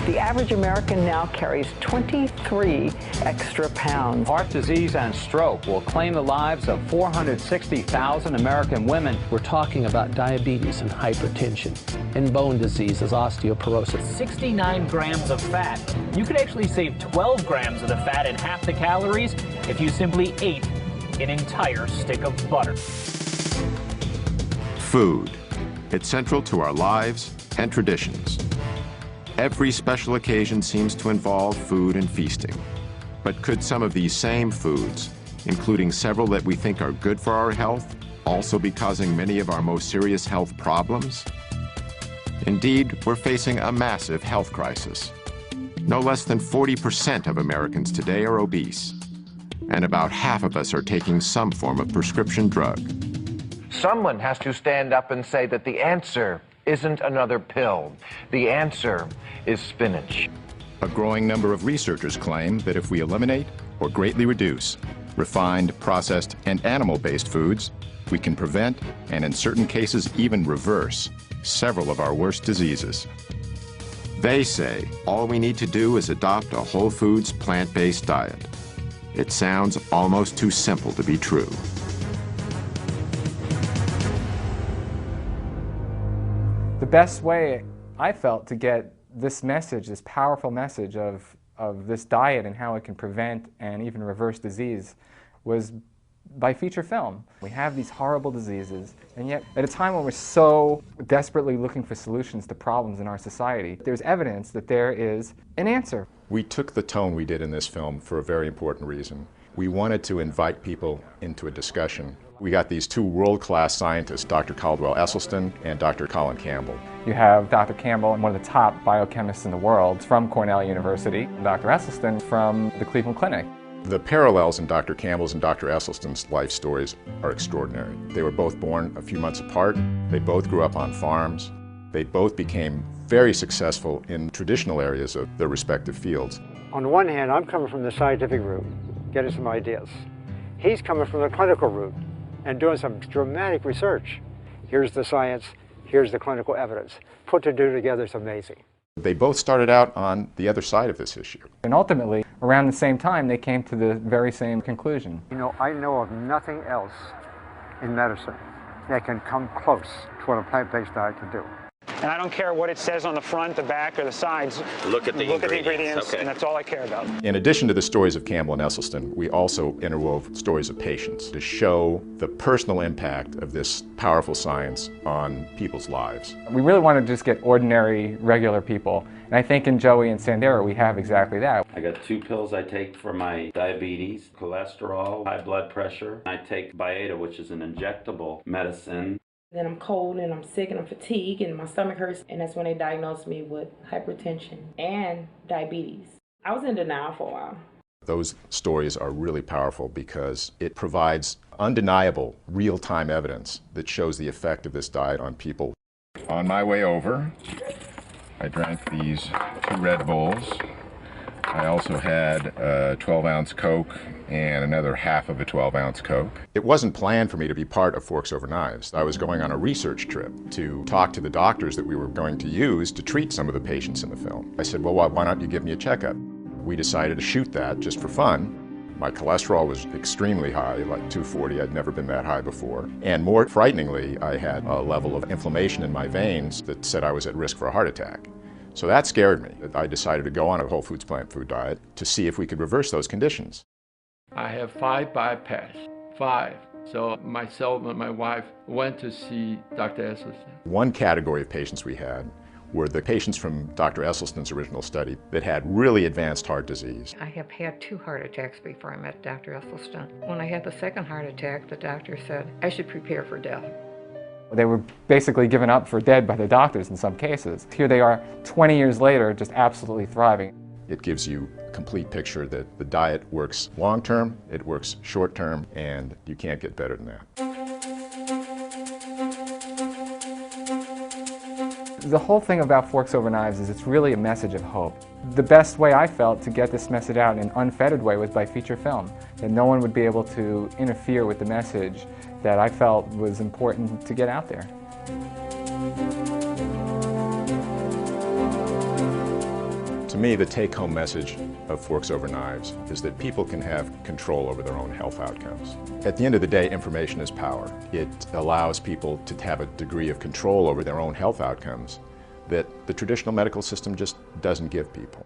The average American now carries 23 extra pounds. Heart disease and stroke will claim the lives of 460,000 American women. We're talking about diabetes and hypertension and bone diseases, osteoporosis. 69 grams of fat. You could actually save 12 grams of the fat and half the calories if you simply ate an entire stick of butter. Food. It's central to our lives and traditions. Every special occasion seems to involve food and feasting. But could some of these same foods, including several that we think are good for our health, also be causing many of our most serious health problems? Indeed, we're facing a massive health crisis. No less than 40% of Americans today are obese, and about half of us are taking some form of prescription drug. Someone has to stand up and say that the answer isn't another pill. The answer is spinach. A growing number of researchers claim that if we eliminate or greatly reduce refined, processed, and animal-based foods, we can prevent and in certain cases even reverse several of our worst diseases. They say all we need to do is adopt a whole foods, plant-based diet. It sounds almost too simple to be true. The best way I felt to get this message, this powerful message of this diet and how it can prevent and even reverse disease, was by feature film. We have these horrible diseases, and yet at a time when we're so desperately looking for solutions to problems in our society, there's evidence that there is an answer. We took the tone we did in this film for a very important reason. We wanted to invite people into a discussion. We got these two world-class scientists, Dr. Caldwell Esselstyn and Dr. Colin Campbell. You have Dr. Campbell, one of the top biochemists in the world from Cornell University, and Dr. Esselstyn from the Cleveland Clinic. The parallels in Dr. Campbell's and Dr. Esselstyn's life stories are extraordinary. They were both born a few months apart. They both grew up on farms. They both became very successful in traditional areas of their respective fields. On the one hand, I'm coming from the scientific route, getting some ideas. He's coming from the clinical route and doing some dramatic research. Here's the science, here's the clinical evidence. Put the two together is amazing. They both started out on the other side of this issue. And ultimately, around the same time, they came to the very same conclusion. You know, I know of nothing else in medicine that can come close to what a plant-based diet can do. And I don't care what it says on the front, the back, or the sides. Look at the ingredients. Okay. And that's all I care about. In addition to the stories of Campbell and Esselstyn, we also interwove stories of patients to show the personal impact of this powerful science on people's lives. We really want to just get ordinary, regular people. And I think in Joey and Sandera, we have exactly that. I got 2 pills I take for my diabetes, cholesterol, high blood pressure. I take Byetta, which is an injectable medicine. Then I'm cold and I'm sick and I'm fatigued and my stomach hurts, and that's when they diagnosed me with hypertension and diabetes. I was in denial for a while. Those stories are really powerful because it provides undeniable real-time evidence that shows the effect of this diet on people. On my way over, I drank these 2 Red Bulls. I also had a 12-ounce Coke and another half of a 12-ounce Coke. It wasn't planned for me to be part of Forks Over Knives. I was going on a research trip to talk to the doctors that we were going to use to treat some of the patients in the film. I said, well, why don't you give me a checkup? We decided to shoot that just for fun. My cholesterol was extremely high, like 240. I'd never been that high before. And more frighteningly, I had a level of inflammation in my veins that said I was at risk for a heart attack. So that scared me. I decided to go on a whole foods plant food diet to see if we could reverse those conditions. I have 5 bypass, 5. So myself and my wife went to see Dr. Esselstyn. One category of patients we had were the patients from Dr. Esselstyn's original study that had really advanced heart disease. I have had 2 heart attacks before I met Dr. Esselstyn. When I had the second heart attack, the doctor said I should prepare for death. They were basically given up for dead by the doctors in some cases. Here they are 20 years later, just absolutely thriving. It gives you a complete picture that the diet works long-term, it works short-term, and you can't get better than that. The whole thing about Forks Over Knives is it's really a message of hope. The best way I felt to get this message out in an unfettered way was by feature film, that no one would be able to interfere with the message that I felt was important to get out there. me, the take-home message of Forks Over Knives is that people can have control over their own health outcomes. At the end of the day, information is power. It allows people to have a degree of control over their own health outcomes that the traditional medical system just doesn't give people.